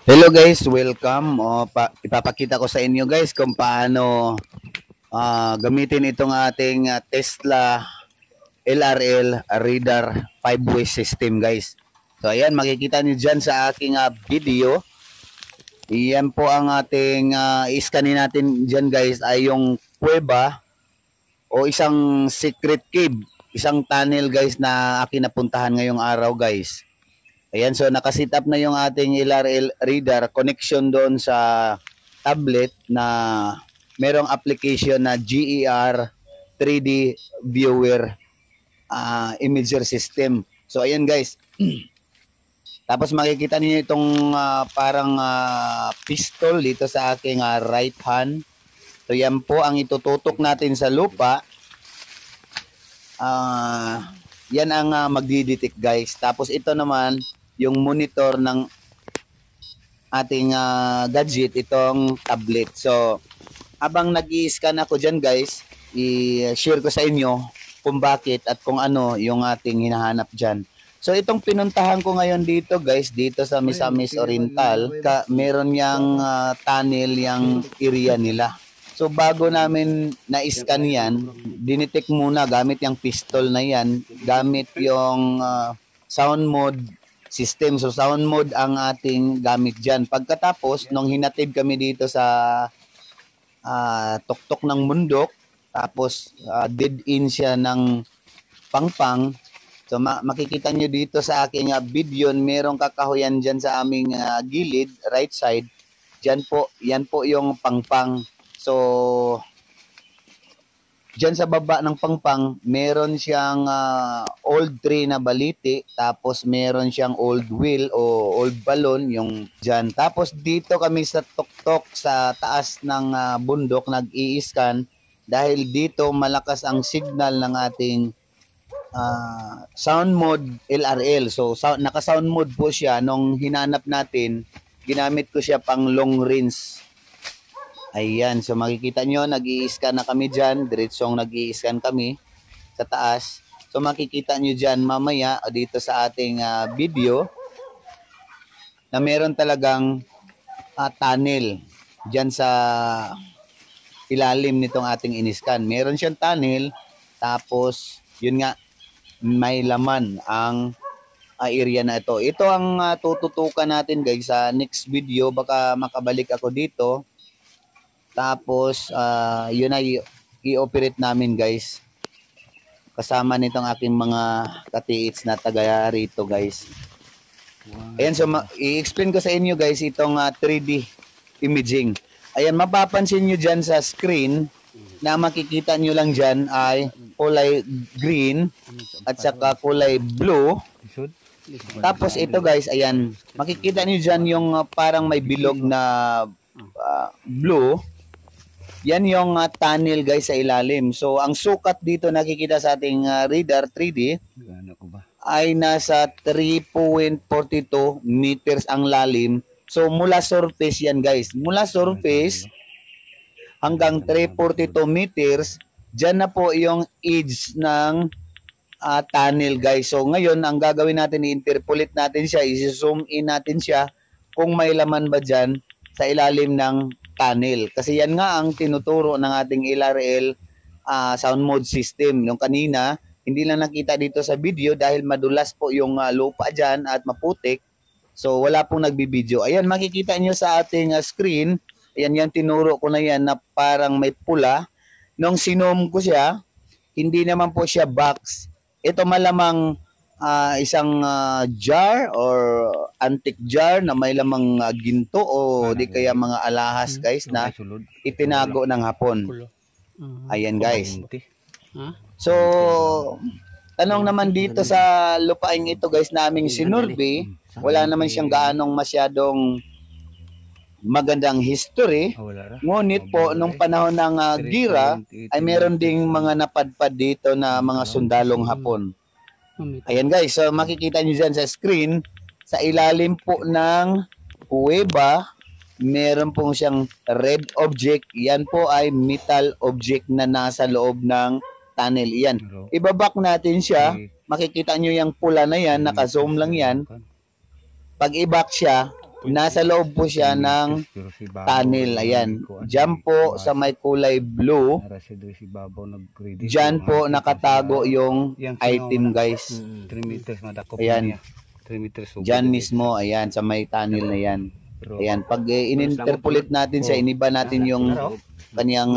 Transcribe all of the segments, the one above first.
Hello guys, welcome. Ipapakita ko sa inyo guys kung paano gamitin itong ating Tesla LRL Radar 5-way system guys. So ayan, makikita niyo dyan sa aking video. Iyan po ang ating i-scanin natin dyan guys ay yung kuweba o isang secret cave, isang tunnel guys na aking napuntahan ngayong araw guys. Ayan, so nakasit up na yung ating LRL reader connection doon sa tablet na merong application na GER 3D Viewer Imager System. So ayan guys. Tapos makikita niyo itong parang pistol dito sa aking right hand. So yan po ang itututok natin sa lupa. Yan ang magdidetect guys. Tapos ito naman yung monitor ng ating gadget, itong tablet. So habang nag-i-scan ako dyan guys, i-share ko sa inyo kung bakit at kung ano yung ating hinahanap dyan. So itong pinuntahan ko ngayon dito guys, dito sa Misamis Oriental, meron yang tunnel yang area nila. So bago namin na-scan yan, dinetect muna gamit yung pistol na yan, gamit yung sound mode system. So sound mode ang ating gamit dyan. Pagkatapos, nung hinatid kami dito sa tuktok ng bundok, tapos dead in siya ng pangpang. So makikita nyo dito sa aking video, merong kakahuyan dyan sa aming gilid, right side. Dyan po, yan po yung pangpang. So, dyan sa baba ng pangpang, meron siyang old tree na baliti, tapos meron siyang old wheel o old balloon, yung dyan. Tapos dito kami sa tuktok sa taas ng bundok nag-i-scan dahil dito malakas ang signal ng ating sound mode LRL. So, naka-sound mode po siya. Nung hinanap natin, ginamit ko siya pang long range. Ayan, so makikita nyo, nag-i-scan na kami dyan. Diretsong nag-i-scan kami sa taas. So makikita nyo dyan mamaya dito sa ating video na meron talagang tunnel dyan sa ilalim nitong ating in-scan. Meron siyang tunnel, tapos yun nga, may laman ang area na ito. Ito ang tututukan natin guys sa next video. Baka makabalik ako dito. Tapos, yun ay i-operate namin guys. Kasama nitong aking mga katiits na taga rito guys. Ayan, so i-explain ko sa inyo guys itong 3D imaging. Ayan, mapapansin nyo dyan sa screen na makikita nyo lang dyan ay kulay green at saka kulay blue. Tapos ito guys, ayan, makikita nyo dyan yung parang may bilog na blue. Yan yung tunnel guys sa ilalim. So ang sukat dito nakikita sa ating radar 3D ay nasa 3.42 meters ang lalim. So mula surface yan guys. Mula surface hanggang 342 meters, dyan na po yung edge ng tunnel guys. So ngayon ang gagawin natin, i-interpolate natin siya, i-zoom in natin siya kung may laman ba dyan sa ilalim ng tunnel. Kasi yan nga ang tinuturo ng ating LRL sound mode system. Yung kanina, hindi lang nakita dito sa video dahil madulas po yung lupa dyan at maputik. So wala pong nagbibideo. Ayan, makikita nyo sa ating screen. Ayan, yan tinuro ko na yan na parang may pula. Nung sinom ko siya, hindi naman po siya box. Ito malamang isang jar or antique jar na may lamang ginto o di kaya mga alahas guys na itinago ng hapon. Ayan guys. So tanong naman dito sa lupaing ito guys naming sinurvey, wala naman siyang gaanong masyadong magandang history. Ngunit po nung panahon ng gira ay meron ding mga napadpad dito na mga sundalong hapon. Ayan guys, so makikita nyo dyan sa screen, sa ilalim po ng kuweba, meron pong siyang red object. Yan po ay metal object na nasa loob ng tunnel. Yan. Ibabak natin siya, makikita nyo yung pula na yan, naka-zoom lang yan. Pag i-back siya, nasa loob po siya ng tunnel. Ayan. Diyan po sa may kulay blue, diyan po nakatago yung item, guys. 3 meters madakop. Ayan. 3 meters. Diyan mismo, ayan, sa may tunnel na yan. Ayan, pag in-interpolate natin siya, iniba natin yung kaniyang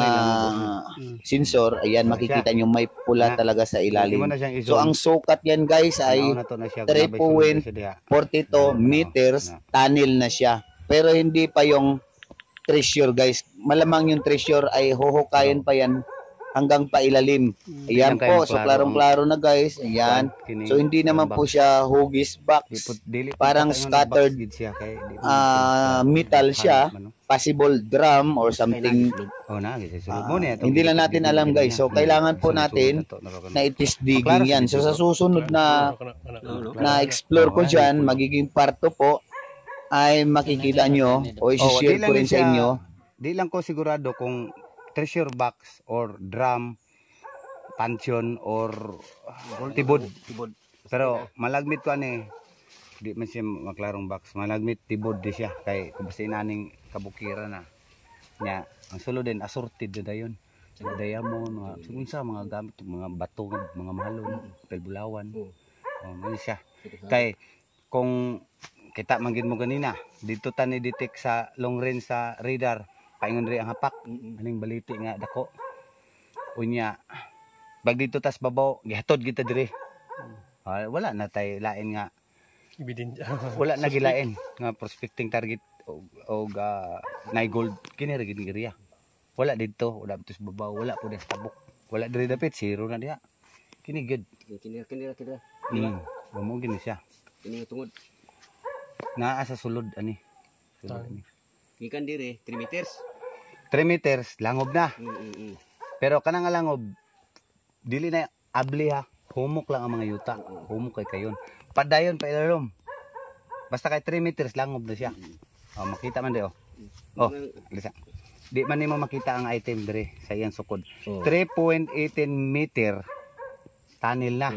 sensor, ayan, makikita nyo may pula talaga sa ilalim. So, ang sukat yan, guys, ay 3.42 meters, tunnel na siya. Pero hindi pa yung treasure, guys. Malamang yung treasure ay huhukayin pa yan hanggang pailalim. Ayan po, so klarong-klaro na, guys. Ayan. So hindi naman po siya hugis box. Parang scattered metal siya. Possible drum or something. Hindi lang natin alam, guys. So kailangan po natin na it-test digging yan. So sa susunod na explore ko dyan, magiging parto po, ay makikita nyo o isi-share ko rin sa inyo. Di lang ko sigurado kung treasure box or drum, pansyon or tibod. Pero malagmit ko ani, di man siya maklarong box, malagmit tibod di siya kay basta inaning kabukira na. Nya, ang sulod din assorted na dayon. Mga diamond, mga sunsa mga gamit, mga bato, mga mahalon, pelbulawan. Ano siya. Kay kung kita manggid mo ganina, dito tani detect sa long range sa radar. Paingon rin ang hapak, aning baliti nga dako. Unya, bag dito tas babaw, gihatod kita dire. Wala na tay lain nga. Wala na gilain nga prospecting target o na gold kini ra gid area. Wala dito, wala dito sa babaw, wala po sa tabok. Wala dire dapit, zero na diha. Kini good. Kini. Mo gini siya. Kini tungod. Naa sa sulod ani. Sulod ani. Gikan dire 3 meters. 3 meters langob na. Pero kanang langob dili na abli ha. Humok lang ang mga yuta. Humok kay kayon. Padayon pa ilalom. Basta kay 3 meters langob na siya. Makita man di lisa. Di man nimo makita ang item dire sa iyang sukod. 3.18 meter tunnel na.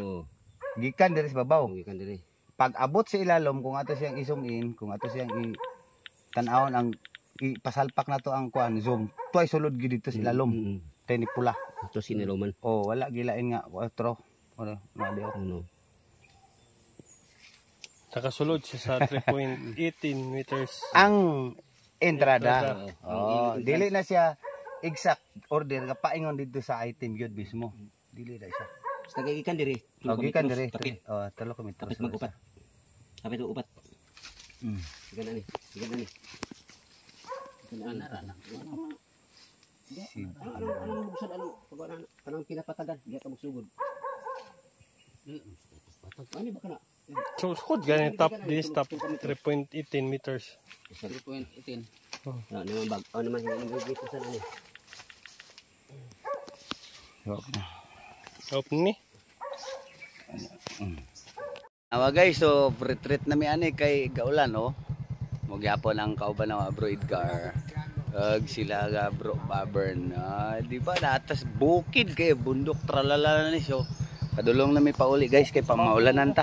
Gikan dire sa babaw. Gikan dire. Pag abot sa ilalom kung ato siyang i-zoom in, kung ato siyang tan-awon ang ipasalpak na to ang kuan zoom tuay sulod gid dito sa ilalom teni pula to siniloman wala gilain nga 4 na diyo nakasulod siya sa 3.18 meters ang entrada. Dili na siya exact order nga paingon dito sa item gyud mismo, dili na siya basta gikan diri gikan diri 3 kilometers mag-upat kapit upat gikan ani Ana. Ano buksan kanang pinapatagan diya ka magsugod. Ano ba kana? So sukod gani top 3.18 meters. 3.18. Naman bag. Naman dito sa ani. Open ni. Guys, so retreat na mi ani kay Gaulan Magyapon ang kauban ng bro Edgar. Sila ga bro Babern. Di ba natas bukid kay bundok tralala na ni so. Kadulong na mi pauli guys kay pamaulanan ta.